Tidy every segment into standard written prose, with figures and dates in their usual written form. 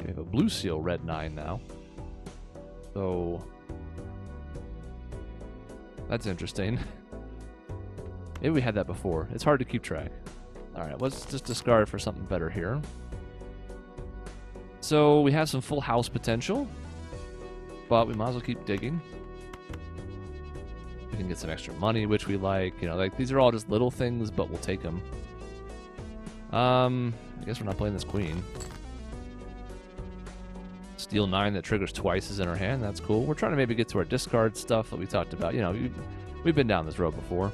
We have a blue seal, red 9 now. So that's interesting. Maybe we had that before. It's hard to keep track. Alright, let's just discard for something better here. So we have some full house potential, but we might as well keep digging. We can get some extra money, which we like. You know, like these are all just little things, but we'll take them. I guess we're not playing this queen. Steel 9 that triggers twice is in our hand. That's cool. We're trying to maybe get to our discard stuff that we talked about. You know, we've been down this road before.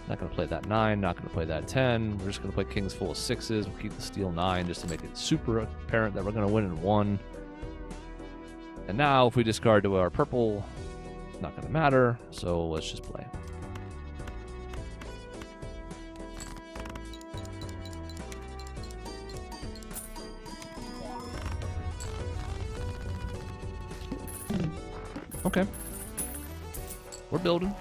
Not going to play that 9, not going to play that 10. We're just going to play kings full of 6s. We'll keep the steel 9 just to make it super apparent that we're going to win in 1. And now if we discard to our purple, it's not going to matter. So let's just play. Okay. We're building.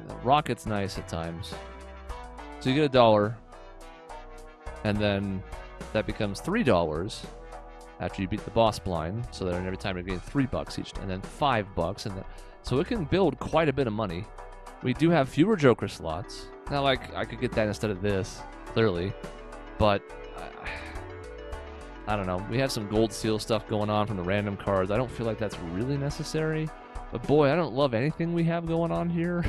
The rocket's nice at times. So you get $1, and then that becomes $3 after you beat the boss blind. So then every time you're getting $3 each, and then $5, and then so it can build quite a bit of money. We do have fewer Joker slots. Now, like I could get that instead of this, clearly, but I don't know. We have some gold seal stuff going on from the random cards. I don't feel like that's really necessary. But boy, I don't love anything we have going on here.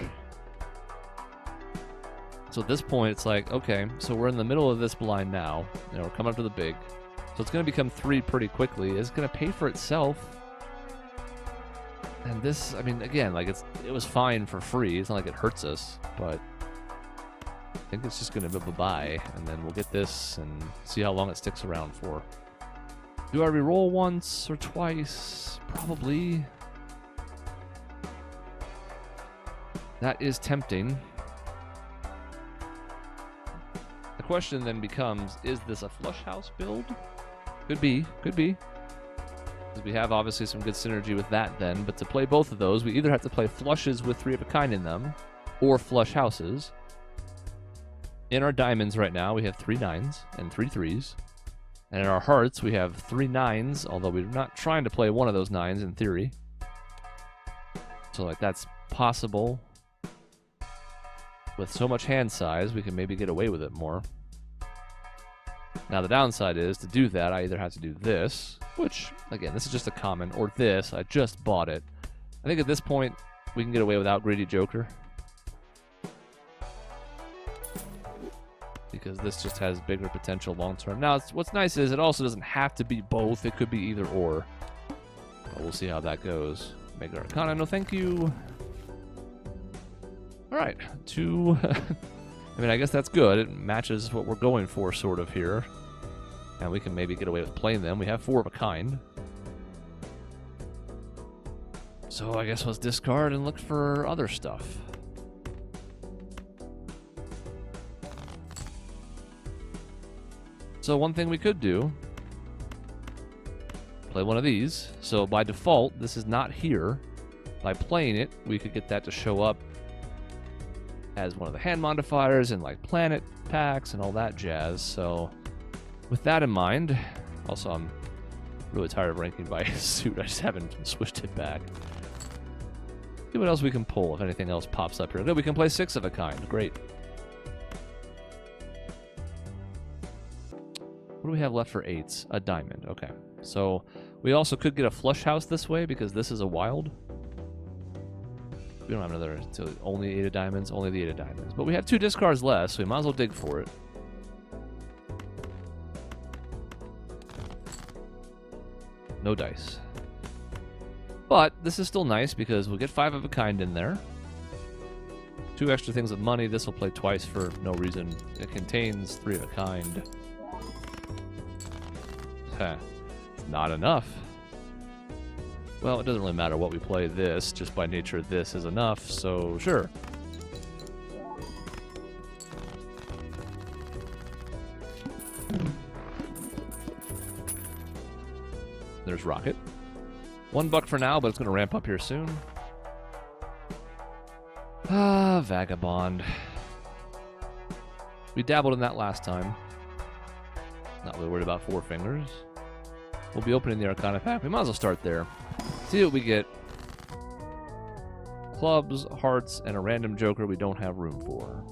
So at this point, it's like, okay, so we're in the middle of this blind now. You know, we're coming up to the big. So it's going to become 3 pretty quickly. It's going to pay for itself. And this, I mean, again, like it was fine for free. It's not like it hurts us, but I think it's just going to be bye-bye. And then we'll get this and see how long it sticks around for. Do I reroll once or twice? Probably. That is tempting. The question then becomes, is this a flush house build? Could be, could be. Because we have obviously some good synergy with that then, but to play both of those, we either have to play flushes with 3 of a kind in them, or flush houses. In our diamonds right now, we have 3 9s and 3 3s. And in our hearts, we have 3 9s, although we're not trying to play one of those 9s in theory. So like that's possible. With so much hand size, we can maybe get away with it more. Now the downside is, to do that, I either have to do this, which, again, this is just a common, or this, I just bought it. I think at this point, we can get away without Greedy Joker. Because this just has bigger potential long-term. Now, what's nice is it also doesn't have to be both. It could be either or. But we'll see how that goes. Mega Arcana, no thank you. All right, 2. I mean, I guess that's good. It matches what we're going for, sort of, here. And we can maybe get away with playing them. We have 4 of a kind. So I guess let's discard and look for other stuff. So one thing we could do, play one of these. So by default, this is not here. By playing it, we could get that to show up as one of the hand modifiers and like planet packs and all that jazz. So with that in mind, also I'm really tired of ranking by suit. I just haven't switched it back. See what else we can pull if anything else pops up here. Good, we can play 6 of a kind. Great. What do we have left for 8s? A diamond. Okay. So we also could get a flush house this way because this is a wild. We don't have another, so only 8 of diamonds, only the 8 of diamonds. But we have 2 discards left, so we might as well dig for it. No dice. But this is still nice because we'll get 5 of a kind in there. 2 extra things of money. This will play twice for no reason. It contains 3 of a kind. It's not enough. Well, it doesn't really matter what we play this, just by nature this is enough, so sure. There's Rocket. $1 for now, but it's going to ramp up here soon. Ah, Vagabond. We dabbled in that last time. Not really worried about four fingers. We'll be opening the Arcana pack. We might as well start there. See what we get. Clubs, hearts, and a random joker we don't have room for.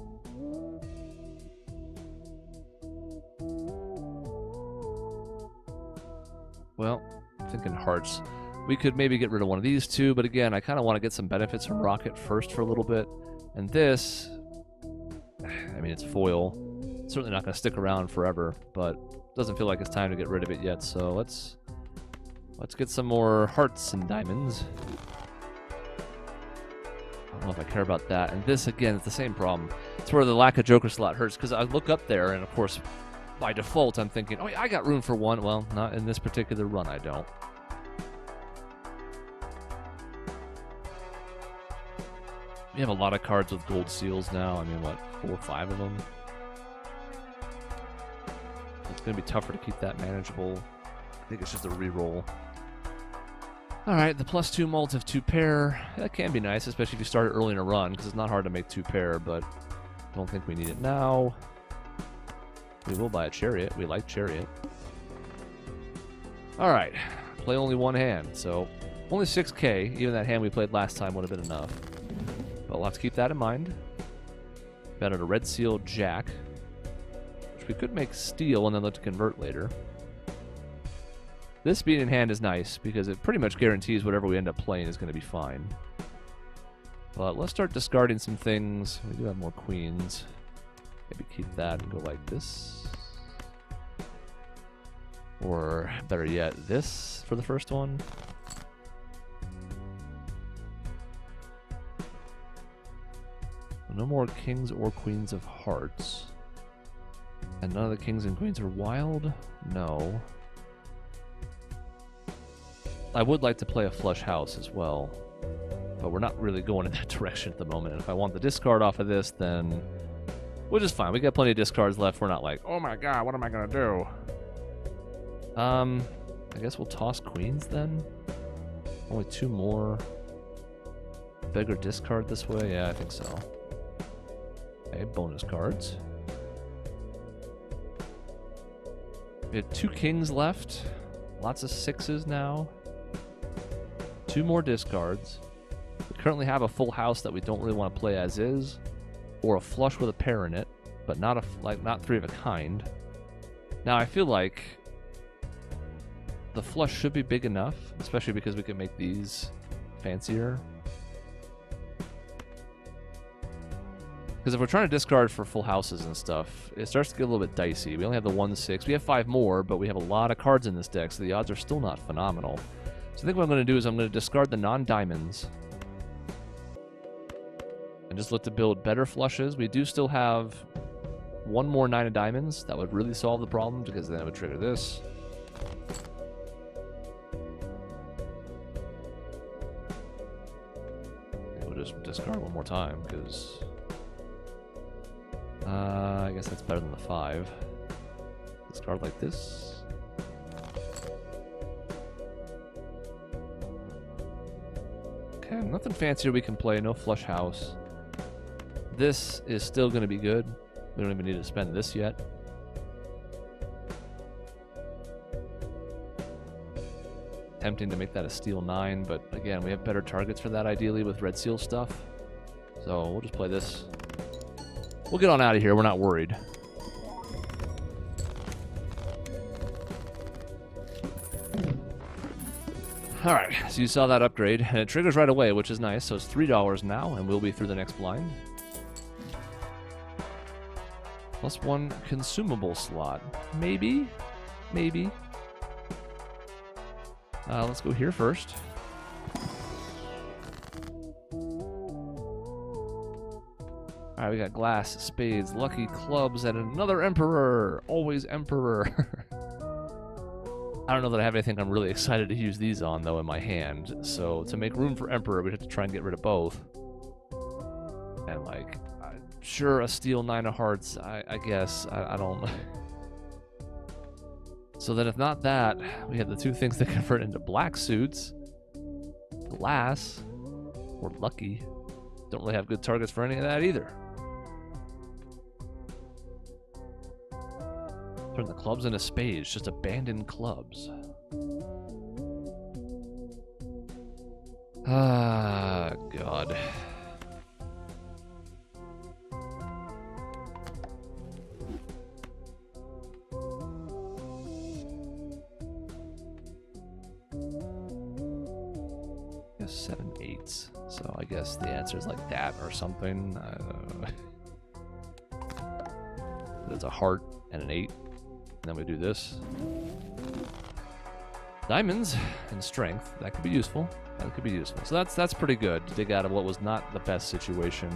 Well, I'm thinking hearts. We could maybe get rid of one of these two, but again, I kind of want to get some benefits from Rocket first for a little bit. And this, I mean, it's foil. It's certainly not going to stick around forever, but doesn't feel like it's time to get rid of it yet. So let's get some more hearts and diamonds. I don't know if I care about that. And this, again, it's the same problem. It's where the lack of joker slot hurts, because I look up there, and of course, by default, I'm thinking, oh, yeah, I got room for one. Well, not in this particular run, I don't. We have a lot of cards with gold seals now. I mean, what, 4 or 5 of them? It's going to be tougher to keep that manageable. I think it's just a reroll. Alright, the +2 mult of 2 pair. That can be nice, especially if you start it early in a run, because it's not hard to make 2 pair, but I don't think we need it now. We will buy a chariot. We like chariot. Alright, play only one hand, so only 6k. Even that hand we played last time would have been enough. But we'll have to keep that in mind. Got a red seal jack, which we could make steel and then look to convert later. This being in hand is nice because it pretty much guarantees whatever we end up playing is going to be fine. But let's start discarding some things. We do have more queens. Maybe keep that and go like this. Or better yet, this for the first one. No more kings or queens of hearts. And none of the kings and queens are wild? No. I would like to play a flush house as well, but we're not really going in that direction at the moment. And if I want the discard off of this, then which is fine. We got plenty of discards left. We're not like, oh my god, what am I gonna do? I guess we'll toss queens then. Only 2 more. Bigger discard this way? Yeah, I think so. Okay, bonus cards. We have 2 kings left. Lots of 6s now. 2 more discards. We currently have a full house that we don't really want to play as is, or a flush with a pair in it, but not not 3 of a kind. Now I feel like the flush should be big enough, especially because we can make these fancier. Because if we're trying to discard for full houses and stuff, it starts to get a little bit dicey. We only have the 1-6. We have 5 more, but we have a lot of cards in this deck, so the odds are still not phenomenal. So I think what I'm going to do is I'm going to discard the non-diamonds and just look to build better flushes. We do still have 1 more 9 of diamonds. That would really solve the problem, because then it would trigger this. We'll just discard one more time, because I guess that's better than the 5. Discard like this. Okay, nothing fancier we can play. No flush house. This is still going to be good. We don't even need to spend this yet. Tempting to make that a steel 9, but again, we have better targets for that ideally with red seal stuff. So we'll just play this. We'll get on out of here. We're not worried. Alright, so you saw that upgrade, and it triggers right away, which is nice. So it's $3 now, and we'll be through the next blind. +1 consumable slot. Maybe? Maybe. Let's go here first. Alright, we got glass, spades, lucky clubs, and another emperor! Always emperor! I don't know that I have anything I'm really excited to use these on, though, in my hand. So to make room for emperor, we'd have to try and get rid of both. And, like, sure, a steel 9 of hearts, I guess. I don't... So then if not that, we have the 2 things that convert into black suits. Glass. Or lucky. Don't really have good targets for any of that either. Clubs and a spade, just abandoned clubs. Ah, God. Yes, 7 8s. So I guess the answer is like that or something. There's a heart and an 8. And then we do this. Diamonds and strength. That could be useful. That could be useful. So that's pretty good to dig out of what was not the best situation.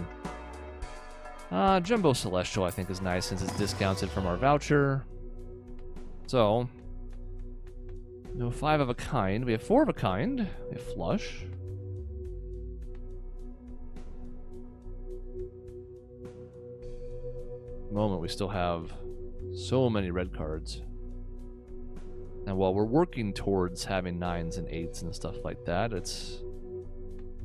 Jumbo Celestial I think is nice since it's discounted from our voucher. So, we have 5 of a kind. We have 4 of a kind. We have flush. At the moment we still have so many red cards. And while we're working towards having 9s and 8s and stuff like that, it's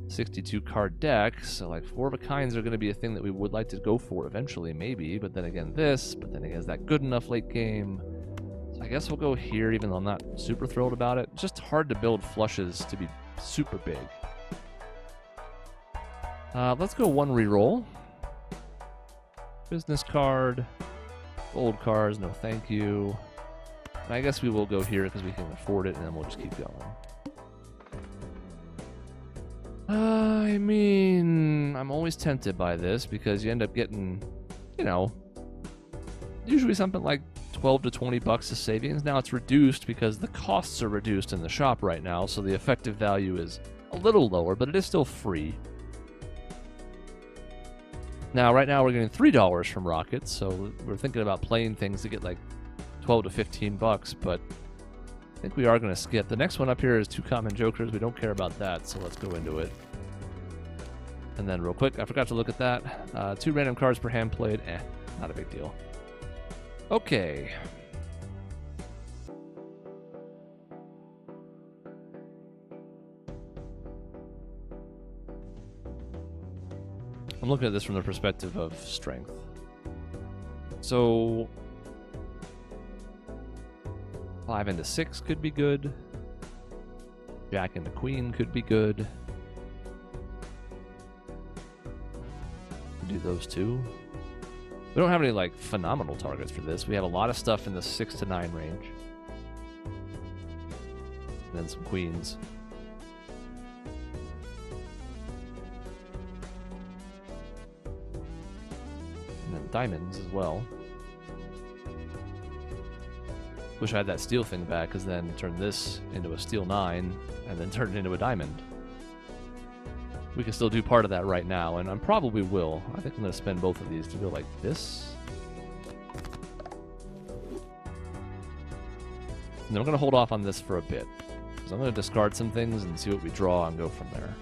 62 card deck, so like 4 of a kinds are going to be a thing that we would like to go for eventually, maybe. But then again this, but then again, is that good enough late game? So I guess we'll go here, even though I'm not super thrilled about it. It's just hard to build flushes to be super big. Let's go 1 reroll. Business card. Gold cards, no thank you. And I guess we will go here because we can afford it, and then we'll just keep going. I mean, I'm always tempted by this because you end up getting, you know, usually something like 12 to 20 bucks of savings. Now it's reduced because the costs are reduced in the shop right now, so the effective value is a little lower, but it is still free. Now, right now we're getting $3 from Rockets, so we're thinking about playing things to get like 12 to 15 bucks, but I think we are going to skip. The next one up here is 2 common jokers. We don't care about that, so let's go into it. And then real quick, I forgot to look at that. 2 random cards per hand played. Not a big deal. Okay. I'm looking at this from the perspective of strength. So 5 into 6 could be good. Jack into Queen could be good. Do those 2. We don't have any like phenomenal targets for this. We have a lot of stuff in the 6 to 9 range. And then some queens. And then diamonds as well. Wish I had that steel thing back, because then turn this into a steel 9 and then turn it into a diamond. We can still do part of that right now, and I probably will. I think I'm going to spend both of these to go like this. And then I'm going to hold off on this for a bit, because I'm going to discard some things and see what we draw and go from there.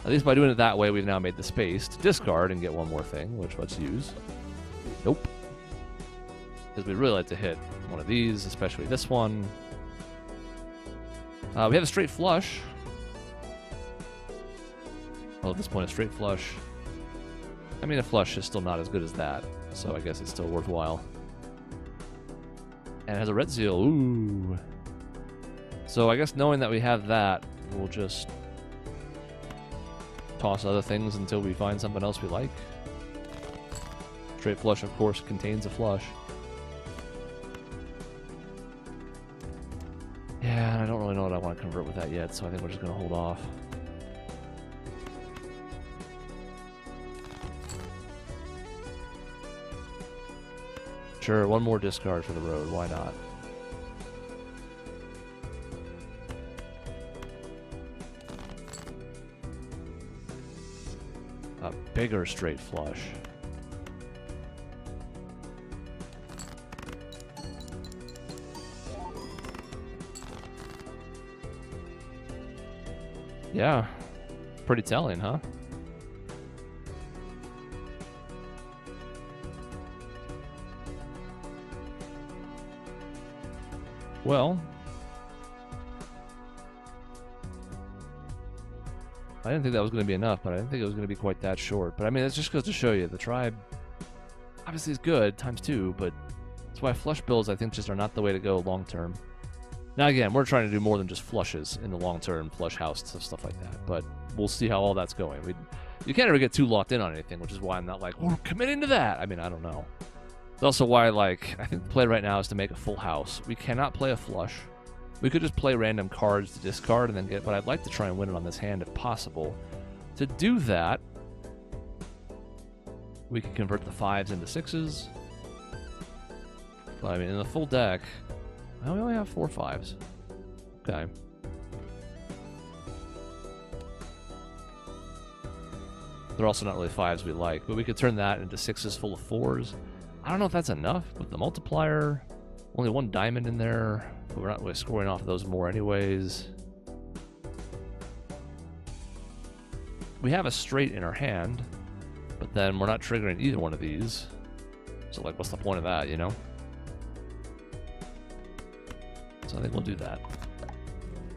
At least by doing it that way, we've now made the space to discard and get one more thing, which let's use. Nope. Because we'd really like to hit one of these, especially this one. We have a straight flush. Well, at this point, a straight flush. I mean, a flush is still not as good as that, so I guess it's still worthwhile. And it has a red seal. Ooh. So I guess knowing that we have that, we'll just toss other things until we find something else we like. Straight flush, of course, contains a flush. Yeah, and I don't really know what I want to convert with that yet, so I think we're just going to hold off. Sure, one more discard for the road, why not? A bigger straight flush. Yeah, pretty telling, huh? Well, I didn't think that was going to be enough, but I didn't think it was going to be quite that short. But I mean, it just goes to show you, the tribe obviously is good, times 2, but That's why flush builds, I think, just are not the way to go long term. Now, again, we're trying to do more than just flushes in the long term, flush house, stuff like that. But we'll see how all that's going. You can't ever get too locked in on anything, which is why I'm not like, we're committing to that. I mean, I don't know. It's also why, like, I think the play right now is to make a full house. We cannot play a flush. We could just play random cards to discard and then get, but I'd like to try and win it on this hand if possible. To do that, we can convert the 5s into 6s. But I mean, in the full deck, well, we only have 4 5s. Okay. They're also not really 5s we like, but we could turn that into 6s full of 4s. I don't know if that's enough with the multiplier. Only 1 diamond in there, but we're not really scoring off those more anyways. We have a straight in our hand, but then we're not triggering either one of these. So, like, what's the point of that, you know? So I think we'll do that.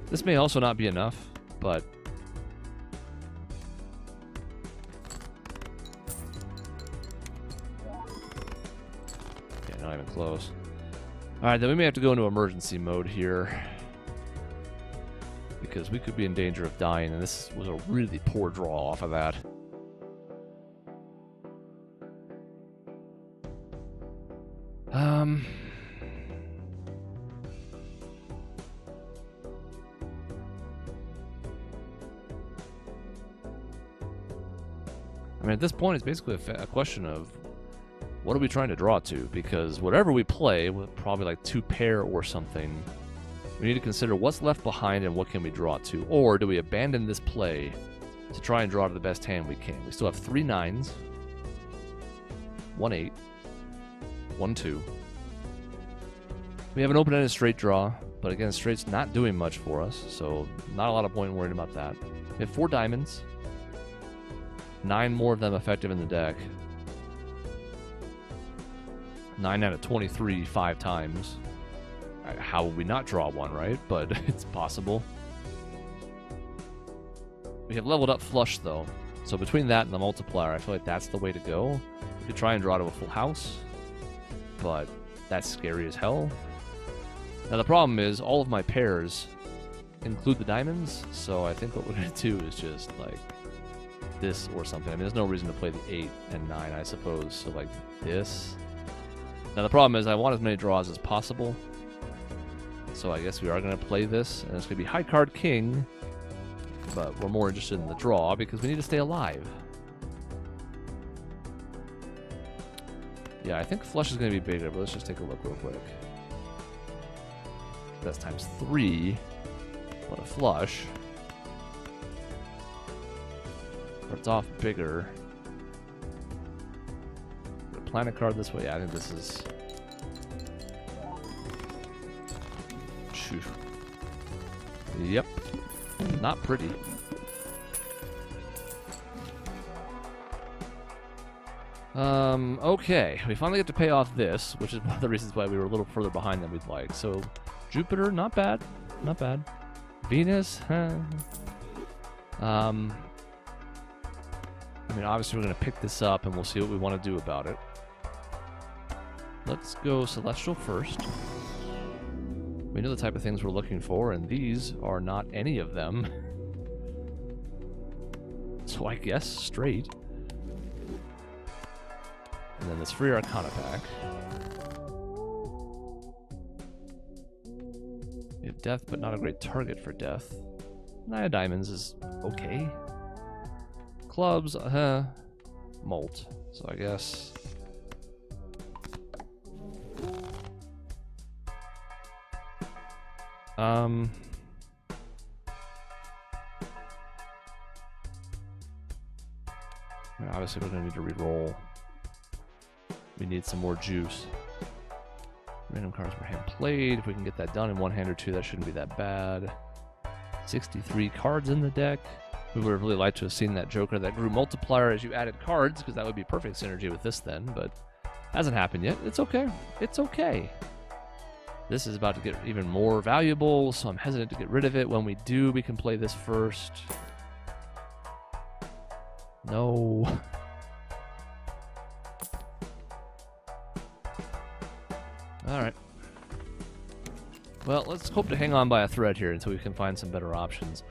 This may also not be enough, but... okay, not even close. Alright, then we may have to go into emergency mode here. Because we could be in danger of dying, and this was a really poor draw off of that. I mean, at this point, it's basically a question of what are we trying to draw to? Because whatever we play, with probably like 2 pair or something, we need to consider what's left behind and what can we draw to. Or do we abandon this play to try and draw to the best hand we can? We still have 3 9s, 1 8, 1 2. We have an open-ended straight draw, but again, straight's not doing much for us, so not a lot of point in worrying about that. We have 4 diamonds. 9 more of them effective in the deck. 9 out of 23 5 times. How would we not draw one, right? But it's possible. We have leveled up flush, though. So between that and the multiplier, I feel like that's the way to go. We could try and draw to a full house, but that's scary as hell. Now the problem is, all of my pairs include the diamonds, so I think what we're going to do is just, like, this or something. I mean, there's no reason to play the 8 and 9, I suppose. So, like, this. Now, the problem is I want as many draws as possible. So I guess we are going to play this. And it's going to be high card king. But we're more interested in the draw because we need to stay alive. Yeah, I think flush is going to be bigger, but let's just take a look real quick. That's times 3. But a flush. Starts off bigger. Plan a card this way. Yeah, I think this is... Phew. Yep. Not pretty. Okay. We finally get to pay off this, which is one of the reasons why we were a little further behind than we'd like. So, Jupiter, not bad. Not bad. Venus, huh. I mean, obviously we're going to pick this up and we'll see what we want to do about it. Let's go Celestial first. We know the type of things we're looking for, and these are not any of them. So I guess straight. And then this free Arcana pack. We have Death, but not a great target for Death. 9 of Diamonds is okay. Clubs, Molt. So I guess... I mean, obviously we're going to need to re-roll. We need some more juice. Random cards per hand played. If we can get that done in 1 hand or 2, that shouldn't be that bad. 63 cards in the deck. We would have really liked to have seen that Joker that grew multiplier as you added cards, because that would be perfect synergy with this then, but hasn't happened yet. It's okay. It's okay. This is about to get even more valuable, so I'm hesitant to get rid of it. When we do, we can play this first. No. Alright. Well, let's hope to hang on by a thread here until we can find some better options.